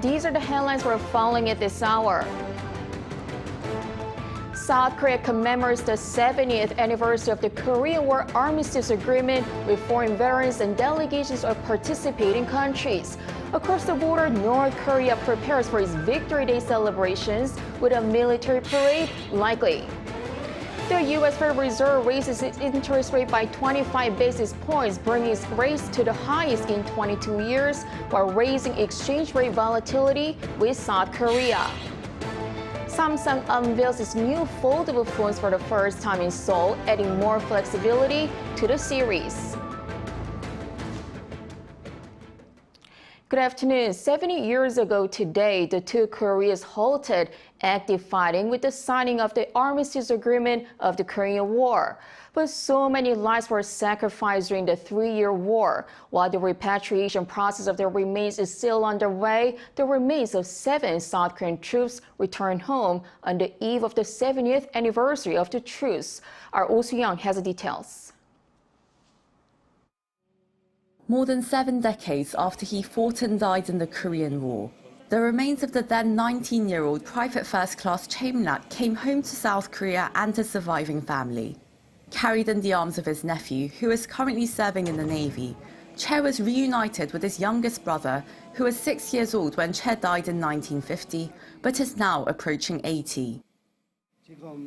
These are the headlines we're following at this hour. South Korea commemorates the 70th anniversary of the Korean War Armistice Agreement with foreign veterans and delegations of participating countries. Across the border, North Korea prepares for its Victory Day celebrations with a military parade likely. The U.S. Federal Reserve raises its interest rate by 25 basis points, bringing its rates to the highest in 22 years, while raising exchange rate volatility with South Korea. Samsung unveils its new foldable phones for the first time in Seoul, adding more flexibility to the series. Good afternoon. 70 years ago today, the two Koreas halted active fighting with the signing of the Armistice Agreement of the Korean War. But so many lives were sacrificed during the three-year war. While the repatriation process of their remains is still underway, the remains of 7 South Korean troops returned home on the eve of the 70th anniversary of the truce. Our Oh Soo-young has the details. More than 7 decades after he fought and died in the Korean War, the remains of the then 19-year-old Private First Class Chae-min-rak came home to South Korea and his surviving family. Carried in the arms of his nephew, who is currently serving in the Navy, Chae was reunited with his youngest brother, who was 6 years old when Chae died in 1950, but is now approaching 80.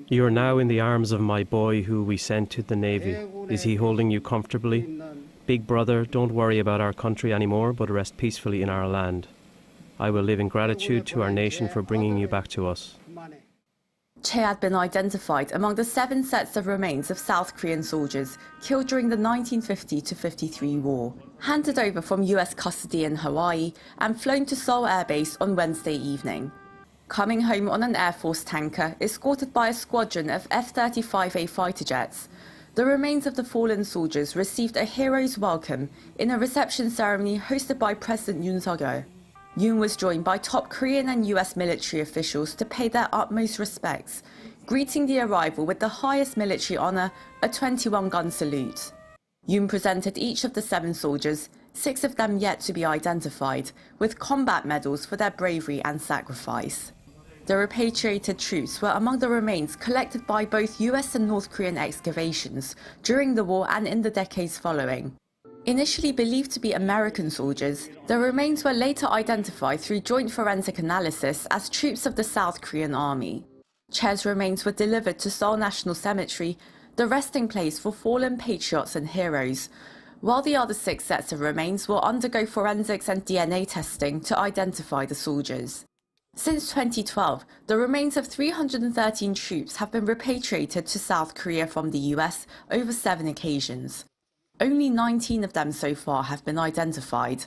You are now in the arms of my boy who we sent to the Navy. Is he holding you comfortably? Big brother, don't worry about our country anymore, but rest peacefully in our land. I will live in gratitude to our nation for bringing you back to us. Chae had been identified among the 7 sets of remains of South Korean soldiers killed during the 1950-53 war, handed over from US custody in Hawaii and flown to Seoul Air Base on Wednesday evening. Coming home on an Air Force tanker escorted by a squadron of F-35A fighter jets, the remains of the fallen soldiers received a hero's welcome in a reception ceremony hosted by President Yoon Suk-yeol. Yoon was joined by top Korean and US military officials to pay their utmost respects, greeting the arrival with the highest military honor, a 21-gun salute. Yoon presented each of the 7 soldiers, 6 of them yet to be identified, with combat medals for their bravery and sacrifice. The repatriated troops were among the remains collected by both US and North Korean excavations during the war and in the decades following. Initially believed to be American soldiers, the remains were later identified through joint forensic analysis as troops of the South Korean Army. Chae's remains were delivered to Seoul National Cemetery, the resting place for fallen patriots and heroes, while the other 6 sets of remains will undergo forensics and DNA testing to identify the soldiers. Since 2012, the remains of 313 troops have been repatriated to South Korea from the US over 7 occasions. Only 19 of them so far have been identified.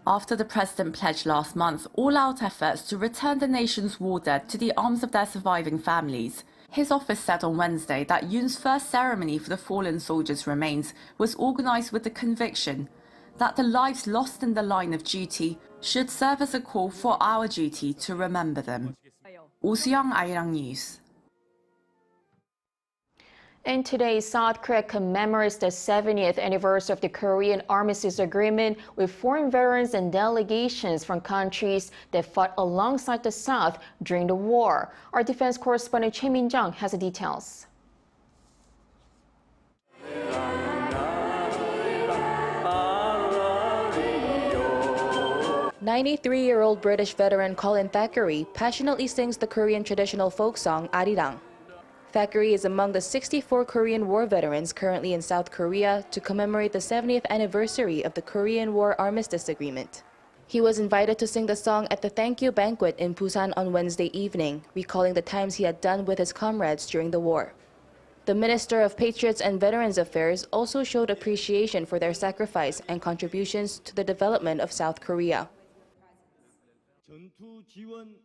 After the president pledged last month all-out efforts to return the nation's war dead to the arms of their surviving families, his office said on Wednesday that Yoon's first ceremony for the fallen soldiers' remains was organized with the conviction that the lives lost in the line of duty should serve as a call for our duty to remember them. Oh Soo-young, Arirang News. And today, South Korea commemorates the 70th anniversary of the Korean Armistice Agreement with foreign veterans and delegations from countries that fought alongside the South during the war. Our defense correspondent Choi Min-jung has the details. 93-year-old British veteran Colin Thackeray passionately sings the Korean traditional folk song Arirang. Thackeray is among the 64 Korean War veterans currently in South Korea to commemorate the 70th anniversary of the Korean War Armistice Agreement. He was invited to sing the song at the thank you banquet in Busan on Wednesday evening, recalling the times he had done with his comrades during the war. The Minister of Patriots and Veterans Affairs also showed appreciation for their sacrifice and contributions to the development of South Korea.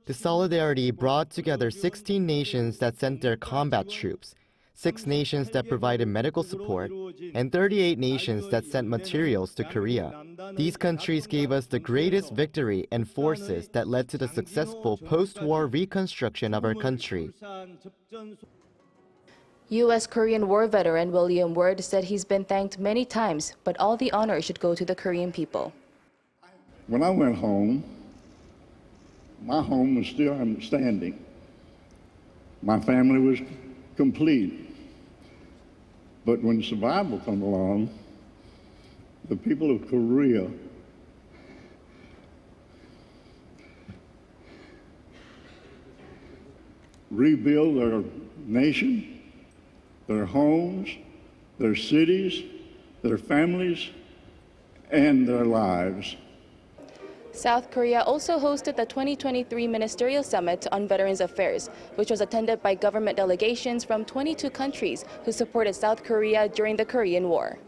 The solidarity brought together 16 nations that sent their combat troops, 6 nations that provided medical support, and 38 nations that sent materials to Korea. These countries gave us the greatest victory and forces that led to the successful post-war reconstruction of our country. U.S. Korean War veteran William Word said he's been thanked many times, but all the honor should go to the Korean people. When I went home, my home was still standing. My family was complete. But when survival come along, the people of Korea rebuild their nation, their homes, their cities, their families, and their lives. South Korea also hosted the 2023 Ministerial Summit on Veterans Affairs, which was attended by government delegations from 22 countries who supported South Korea during the Korean War.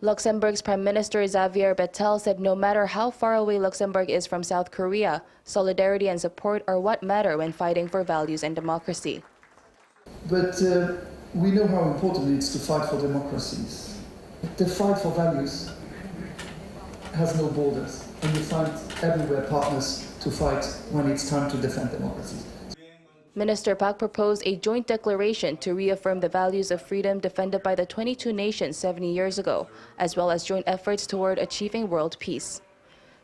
Luxembourg's Prime Minister Xavier Bettel said no matter how far away Luxembourg is from South Korea, solidarity and support are what matter when fighting for values and democracy. But we know how important it is to fight for democracies. The fight for values has no borders, and you find everywhere partners to fight when it's time to defend democracy. Minister Park proposed a joint declaration to reaffirm the values of freedom defended by the 22 nations 70 years ago, as well as joint efforts toward achieving world peace.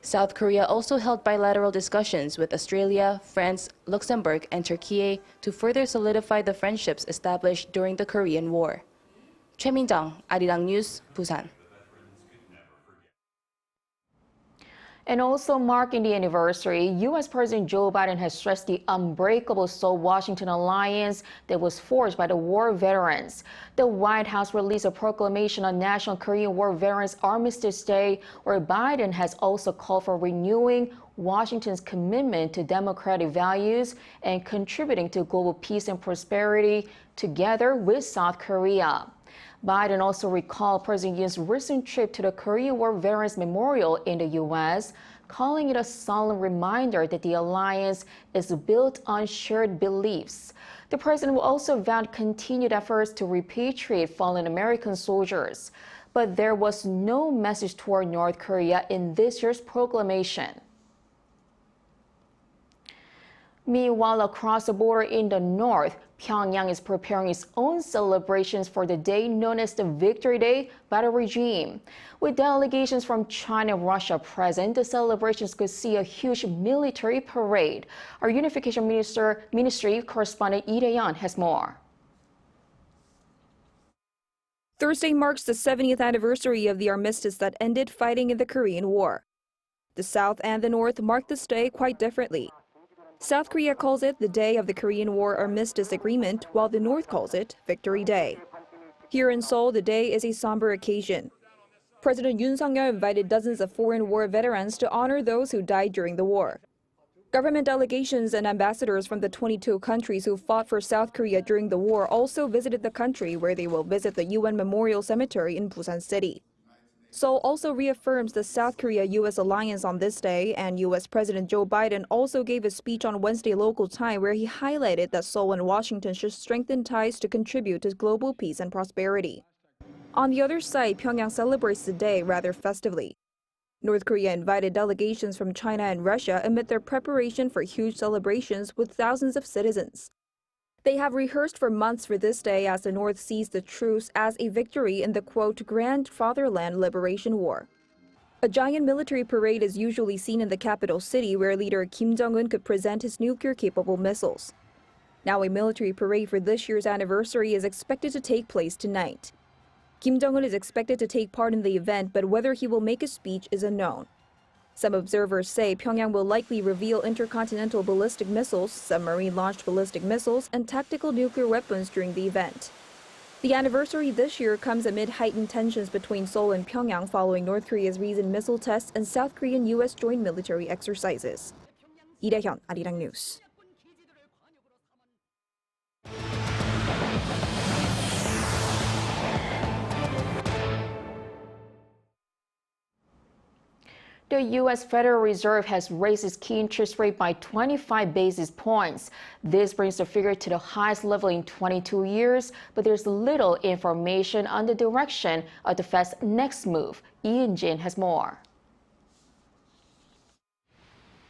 South Korea also held bilateral discussions with Australia, France, Luxembourg, and Turkey to further solidify the friendships established during the Korean War. Choi Min-jung, Arirang News, Busan. And also marking the anniversary, U.S. President Joe Biden has stressed the unbreakable Seoul-Washington alliance that was forged by the war veterans. The White House released a proclamation on National Korean War Veterans Armistice Day, where Biden has also called for renewing Washington's commitment to democratic values and contributing to global peace and prosperity together with South Korea. Biden also recalled President Yoon's recent trip to the Korean War Veterans Memorial in the U.S., calling it a solemn reminder that the alliance is built on shared beliefs. The president will also vowed continued efforts to repatriate fallen American soldiers. But there was no message toward North Korea in this year's proclamation. Meanwhile, across the border in the north, Pyongyang is preparing its own celebrations for the day known as the Victory Day by the regime. With delegations from China and Russia present, the celebrations could see a huge military parade. Our Unification Ministry correspondent Lee Dae-yeon has more. Thursday marks the 70th anniversary of the armistice that ended fighting in the Korean War. The South and the North mark this day quite differently. South Korea calls it the Day of the Korean War Armistice Agreement, while the North calls it Victory Day. Here in Seoul, the day is a somber occasion. President Yoon Suk-yeol invited dozens of foreign war veterans to honor those who died during the war. Government delegations and ambassadors from the 22 countries who fought for South Korea during the war also visited the country, where they will visit the UN Memorial Cemetery in Busan City. Seoul also reaffirms the South Korea-U.S. alliance on this day, and U.S. President Joe Biden also gave a speech on Wednesday local time where he highlighted that Seoul and Washington should strengthen ties to contribute to global peace and prosperity. On the other side, Pyongyang celebrates the day rather festively. North Korea invited delegations from China and Russia amid their preparation for huge celebrations with thousands of citizens. They have rehearsed for months for this day as the North sees the truce as a victory in the, quote, Grand Fatherland Liberation War. A giant military parade is usually seen in the capital city, where leader Kim Jong-un could present his nuclear-capable missiles. Now a military parade for this year's anniversary is expected to take place tonight. Kim Jong-un is expected to take part in the event, but whether he will make a speech is unknown. Some observers say Pyongyang will likely reveal intercontinental ballistic missiles, submarine-launched ballistic missiles, and tactical nuclear weapons during the event. The anniversary this year comes amid heightened tensions between Seoul and Pyongyang following North Korea's recent missile tests and South Korean-U.S. joint military exercises. Lee Dae-yeon, Arirang News. The U.S. Federal Reserve has raised its key interest rate by 25 basis points. This brings the figure to the highest level in 22 years, but there's little information on the direction of the Fed's next move. Ian Jin has more.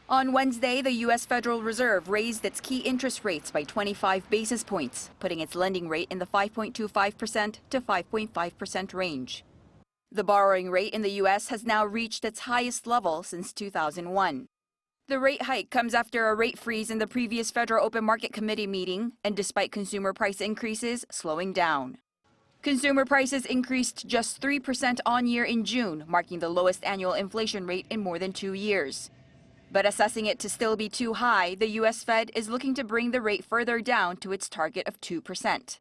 On Wednesday, the U.S. Federal Reserve raised its key interest rates by 25 basis points, putting its lending rate in the 5.25% to 5.5% range. The borrowing rate in the U.S. has now reached its highest level since 2001. The rate hike comes after a rate freeze in the previous Federal Open Market Committee meeting, and despite consumer price increases slowing down. Consumer prices increased just 3% on year in June, marking the lowest annual inflation rate in more than 2 years. But assessing it to still be too high, the U.S. Fed is looking to bring the rate further down to its target of 2%.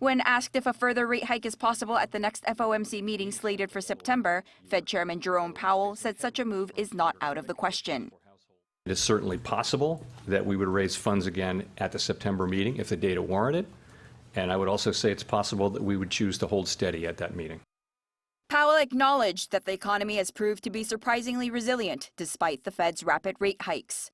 When asked if a further rate hike is possible at the next FOMC meeting slated for September, Fed Chairman Jerome Powell said such a move is not out of the question. It is certainly possible that we would raise funds again at the September meeting if the data warranted. And I would also say it's possible that we would choose to hold steady at that meeting. Powell acknowledged that the economy has proved to be surprisingly resilient despite the Fed's rapid rate hikes.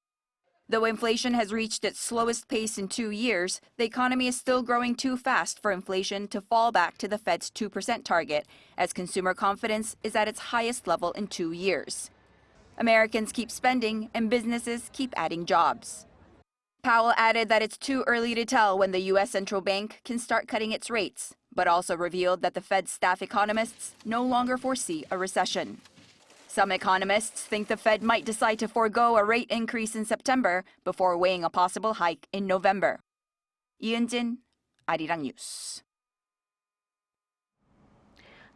Though inflation has reached its slowest pace in 2 years, the economy is still growing too fast for inflation to fall back to the Fed's 2% target, as consumer confidence is at its highest level in 2 years. Americans keep spending and businesses keep adding jobs. Powell added that it's too early to tell when the U.S. Central Bank can start cutting its rates, but also revealed that the Fed's staff economists no longer foresee a recession. Some economists think the Fed might decide to forego a rate increase in September before weighing a possible hike in November. 이은진, Arirang News.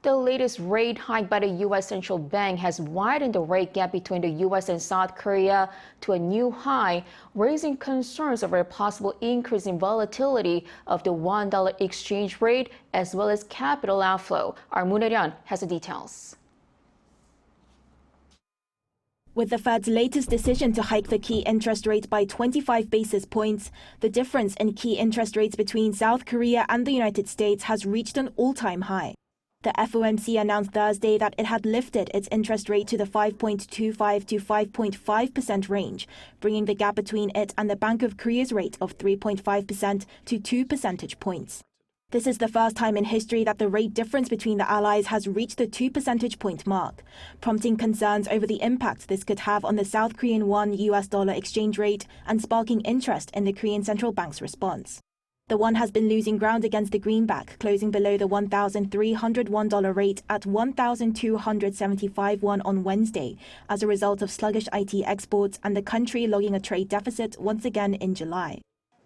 The latest rate hike by the U.S. Central Bank has widened the rate gap between the U.S. and South Korea to a new high, raising concerns over a possible increase in volatility of the $1 exchange rate as well as capital outflow. Our Moon-Hyeon has the details. With the Fed's latest decision to hike the key interest rate by 25 basis points, the difference in key interest rates between South Korea and the United States has reached an all-time high. The FOMC announced Thursday that it had lifted its interest rate to the 5.25 to 5.5% range, bringing the gap between it and the Bank of Korea's rate of 3.5% to 2 percentage points. This is the first time in history that the rate difference between the allies has reached the 2 percentage point mark, prompting concerns over the impact this could have on the South Korean won-US dollar exchange rate and sparking interest in the Korean Central Bank's response. The won has been losing ground against the greenback, closing below the $1,301 rate at 1,275 won on Wednesday as a result of sluggish IT exports and the country logging a trade deficit once again in July.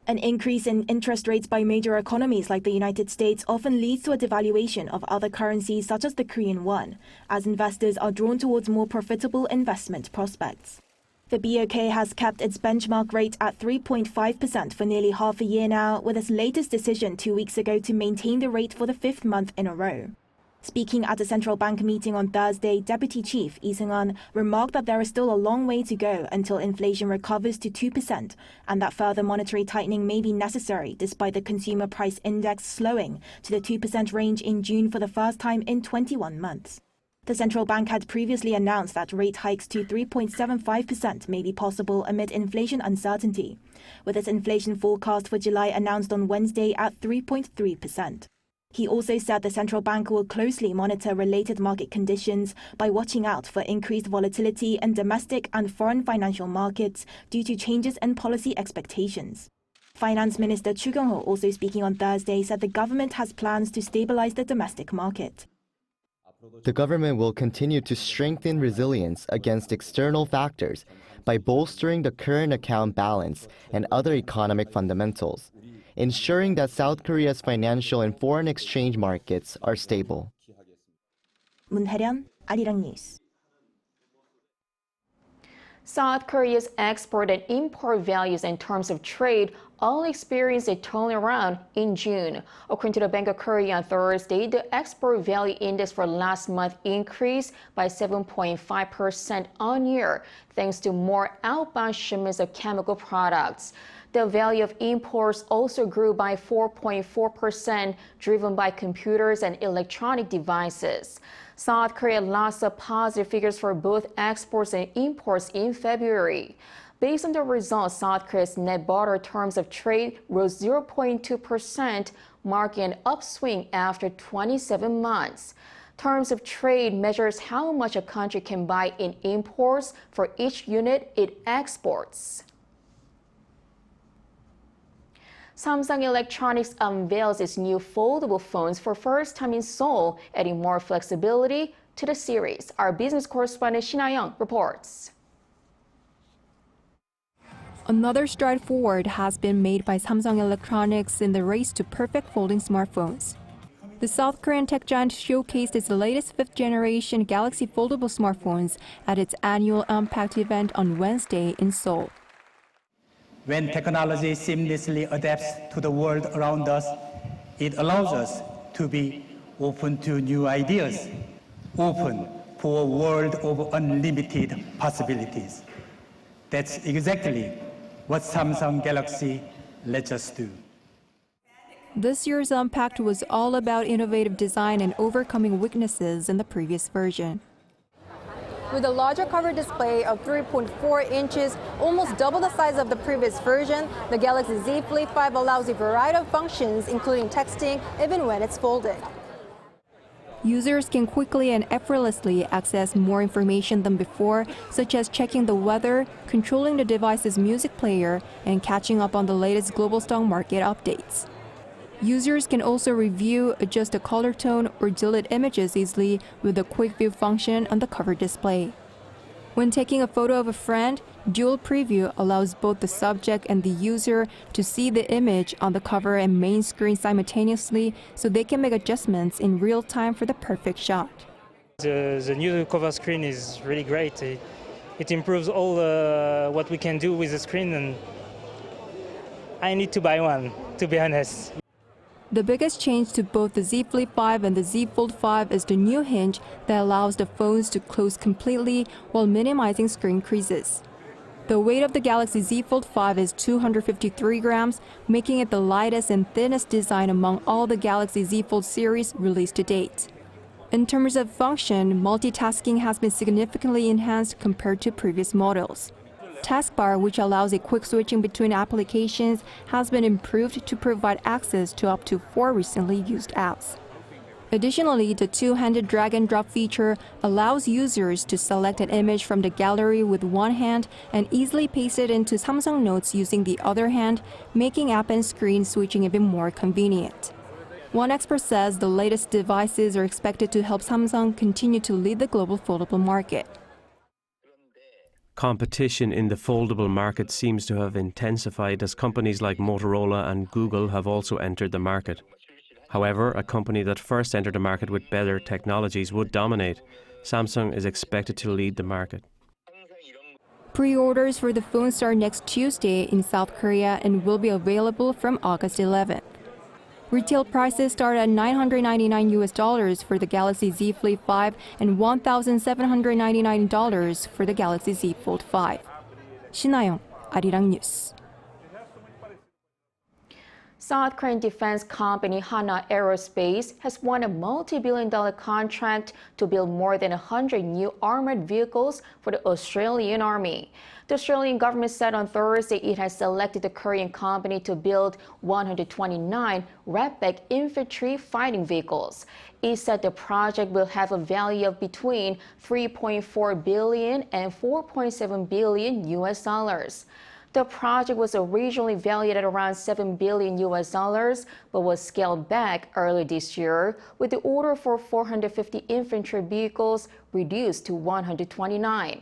An increase in interest rates by major economies like the United States often leads to a devaluation of other currencies such as the Korean won, as investors are drawn towards more profitable investment prospects. The BOK has kept its benchmark rate at 3.5% for nearly half a year now, with its latest decision 2 weeks ago to maintain the rate for the 5th month in a row. Speaking at a central bank meeting on Thursday, Deputy Chief Lee Seung-un remarked that there is still a long way to go until inflation recovers to 2% and that further monetary tightening may be necessary despite the consumer price index slowing to the 2% range in June for the first time in 21 months. The central bank had previously announced that rate hikes to 3.75% may be possible amid inflation uncertainty, with its inflation forecast for July announced on Wednesday at 3.3%. He also said the central bank will closely monitor related market conditions by watching out for increased volatility in domestic and foreign financial markets due to changes in policy expectations. Finance Minister Chu Kyung-ho, also speaking on Thursday, said the government has plans to stabilize the domestic market. The government will continue to strengthen resilience against external factors by bolstering the current account balance and other economic fundamentals, ensuring that South Korea's financial and foreign exchange markets are stable. Moon-Hyeon, Arirang News. South Korea's export and import values in terms of trade all experienced a turnaround in June. According to the Bank of Korea on Thursday, the export value index for last month increased by 7.5% on year, thanks to more outbound shipments of chemical products. The value of imports also grew by 4.4%, driven by computers and electronic devices. South Korea lost positive figures for both exports and imports in February. Based on the results, South Korea's net barter terms of trade rose 0.2%, marking an upswing after 27 months. Terms of trade measures how much a country can buy in imports for each unit it exports. Samsung Electronics unveils its new foldable phones for first time in Seoul, adding more flexibility to the series. Our business correspondent Shin Ha-young reports. Another stride forward has been made by Samsung Electronics in the race to perfect folding smartphones. The South Korean tech giant showcased its latest fifth-generation Galaxy foldable smartphones at its annual Unpacked event on Wednesday in Seoul. When technology seamlessly adapts to the world around us, it allows us to be open to new ideas, open for a world of unlimited possibilities. That's exactly what Samsung Galaxy lets us do. This year's Unpacked was all about innovative design and overcoming weaknesses in the previous version. With a larger cover display of 3.4 inches, almost double the size of the previous version, the Galaxy Z Flip5 allows a variety of functions, including texting, even when it's folded. Users can quickly and effortlessly access more information than before, such as checking the weather, controlling the device's music player, and catching up on the latest global stock market updates. Users can also review, adjust the color tone, or delete images easily with the Quick View function on the cover display. When taking a photo of a friend, Dual Preview allows both the subject and the user to see the image on the cover and main screen simultaneously, so they can make adjustments in real time for the perfect shot. The new cover screen is really great. It improves all what we can do with the screen, and I need to buy one, to be honest. The biggest change to both the Z Flip5 and the Z Fold5 is the new hinge that allows the phones to close completely while minimizing screen creases. The weight of the Galaxy Z Fold5 is 253 grams, making it the lightest and thinnest design among all the Galaxy Z Fold series released to date. In terms of function, multitasking has been significantly enhanced compared to previous models. Taskbar, which allows a quick switching between applications, has been improved to provide access to up to 4 recently used apps. Additionally, the two-handed drag and drop feature allows users to select an image from the gallery with one hand and easily paste it into Samsung Notes using the other hand, making app and screen switching even more convenient. One expert says the latest devices are expected to help Samsung continue to lead the global foldable market. Competition in the foldable market seems to have intensified as companies like Motorola and Google have also entered the market. However, a company that first entered the market with better technologies would dominate. Samsung is expected to lead the market. Pre-orders for the phone start next Tuesday in South Korea and will be available from August 11th. Retail prices start at $999 for the Galaxy Z Flip5 and $1,799 for the Galaxy Z Fold5. 신하영, Arirang News. South Korean defense company Hanwha Aerospace has won a multi-billion-dollar contract to build more than 100 new armored vehicles for the Australian Army. The Australian government said on Thursday it has selected the Korean company to build 129 Redback infantry fighting vehicles. It said the project will have a value of between $3.4 billion and $4.7 billion US dollars. The project was originally valued at around $7 billion US dollars, but was scaled back early this year, with the order for 450 infantry vehicles reduced to 129.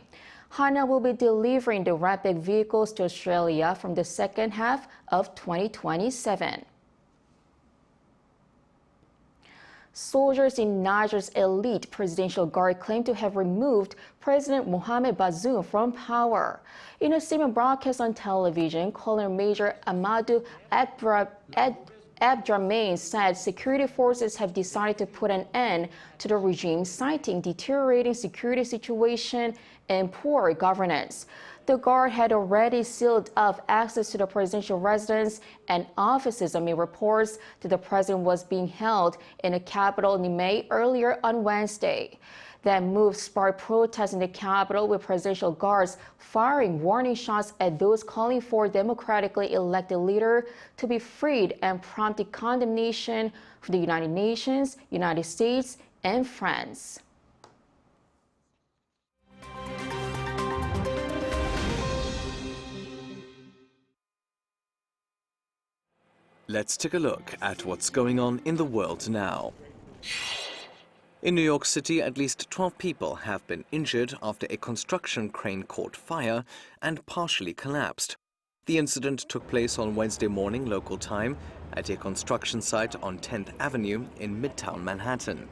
Hanwha will be delivering the Redback vehicles to Australia from the second half of 2027. Soldiers in Niger's elite presidential guard claim to have removed President Mohamed Bazoum from power. In a statement broadcast on television, Colonel Major Amadou Abdrahmane said security forces have decided to put an end to the regime, citing deteriorating security situation and poor governance. The guard had already sealed off access to the presidential residence and offices amid reports that the president was being held in the capital Niamey earlier on Wednesday. That move sparked protests in the capital, with presidential guards firing warning shots at those calling for a democratically elected leader to be freed, and prompted condemnation from the United Nations, United States, and France. Let's take a look at what's going on in the world now. In New York City, at least 12 people have been injured after a construction crane caught fire and partially collapsed. The incident took place on Wednesday morning local time at a construction site on 10th Avenue in Midtown Manhattan.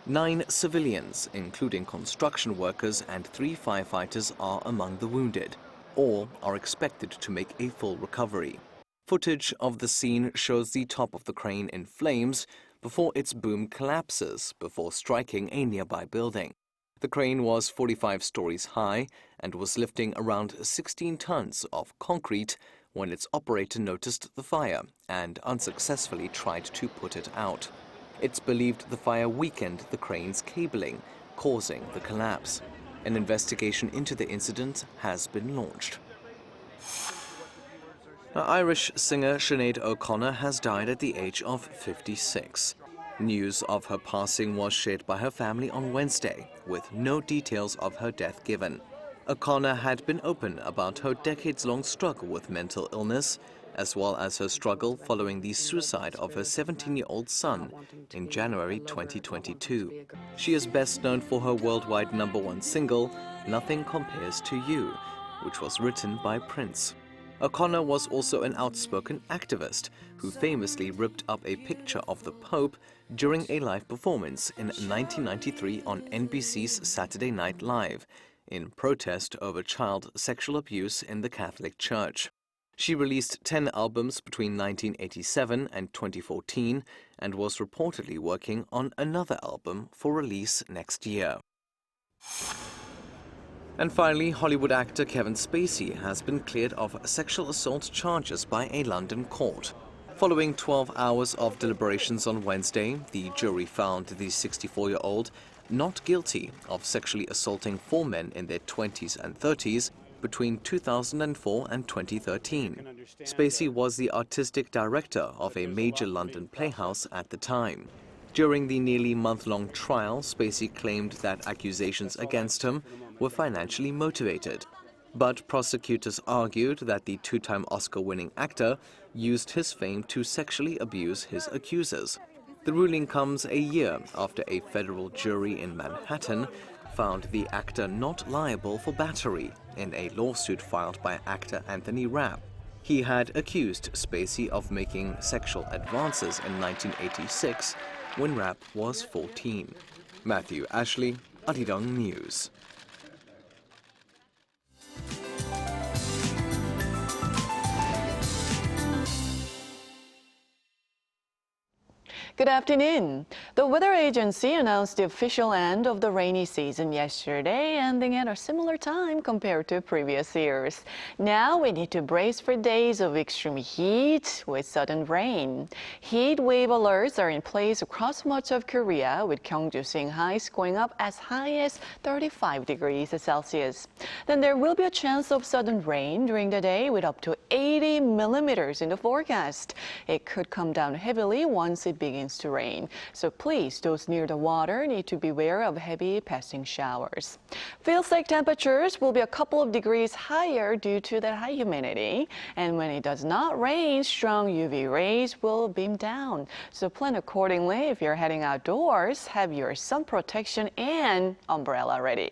9 civilians, including construction workers and 3 firefighters, are among the wounded. All are expected to make a full recovery. Footage of the scene shows the top of the crane in flames before its boom collapses before striking a nearby building. The crane was 45 stories high and was lifting around 16 tons of concrete when its operator noticed the fire and unsuccessfully tried to put it out. It's believed the fire weakened the crane's cabling, causing the collapse. An investigation into the incident has been launched. Irish singer Sinead O'Connor has died at the age of 56. News of her passing was shared by her family on Wednesday, with no details of her death given. O'Connor had been open about her decades-long struggle with mental illness, as well as her struggle following the suicide of her 17-year-old son in January 2022. She is best known for her worldwide #1 single, Nothing Compares to You, which was written by Prince. O'Connor was also an outspoken activist who famously ripped up a picture of the Pope during a live performance in 1993 on NBC's Saturday Night Live, in protest over child sexual abuse in the Catholic Church. She released 10 albums between 1987 and 2014 and was reportedly working on another album for release next year. And finally, Hollywood actor Kevin Spacey has been cleared of sexual assault charges by a London court. Following 12 hours of deliberations on Wednesday, the jury found the 64-year-old not guilty of sexually assaulting 4 men in their 20s and 30s between 2004 and 2013. Spacey was the artistic director of a major London playhouse at the time. During the nearly month-long trial, Spacey claimed that accusations against him were financially motivated. But prosecutors argued that the 2-time Oscar-winning actor used his fame to sexually abuse his accusers. The ruling comes a year after a federal jury in Manhattan found the actor not liable for battery in a lawsuit filed by actor Anthony Rapp. He had accused Spacey of making sexual advances in 1986 when Rapp was 14. Matthew Ashley, Arirang News. Good afternoon. The weather agency announced the official end of the rainy season yesterday, ending at a similar time compared to previous years. Now we need to brace for days of extreme heat with sudden rain. Heat wave alerts are in place across much of Korea, with Gyeongju seeing highs going up as high as 35 degrees Celsius. Then there will be a chance of sudden rain during the day with up to 80 millimeters in the forecast. It could come down heavily once it begins to rain. So please, those near the water need to beware of heavy passing showers. Feels like temperatures will be a couple of degrees higher due to that high humidity. And when it does not rain, strong UV rays will beam down. So plan accordingly if you're heading outdoors. Have your sun protection and umbrella ready.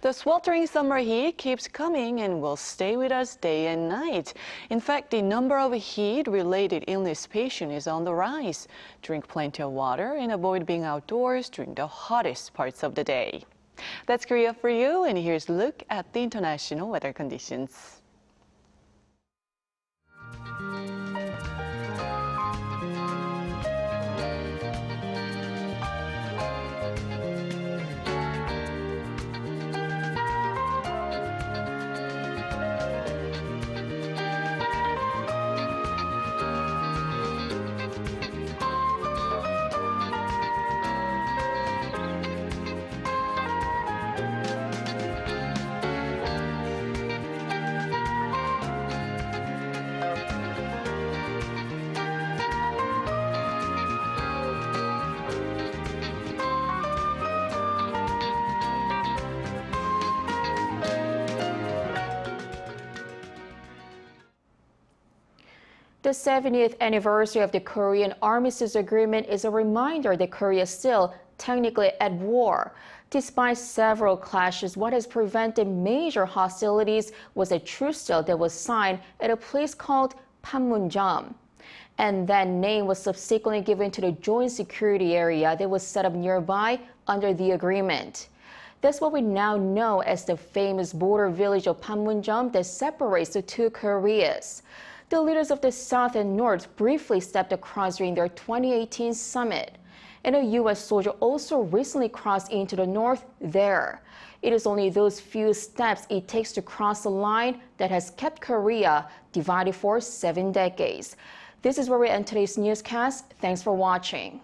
The sweltering summer heat keeps coming and will stay with us day and night. In fact, the number of heat-related illness patients is on the rise. Drink plenty of water and avoid being outdoors during the hottest parts of the day. That's Korea for you, and here's a look at the international weather conditions. The 70th anniversary of the Korean Armistice Agreement is a reminder that Korea is still technically at war. Despite several clashes, what has prevented major hostilities was a truce deal that was signed at a place called Panmunjom. And that name was subsequently given to the joint security area that was set up nearby under the agreement. That's what we now know as the famous border village of Panmunjom that separates the two Koreas. The leaders of the South and North briefly stepped across during their 2018 summit. And a U.S. soldier also recently crossed into the north there. It is only those few steps it takes to cross the line that has kept Korea divided for 7 decades. This is where we end today's newscast. Thanks for watching.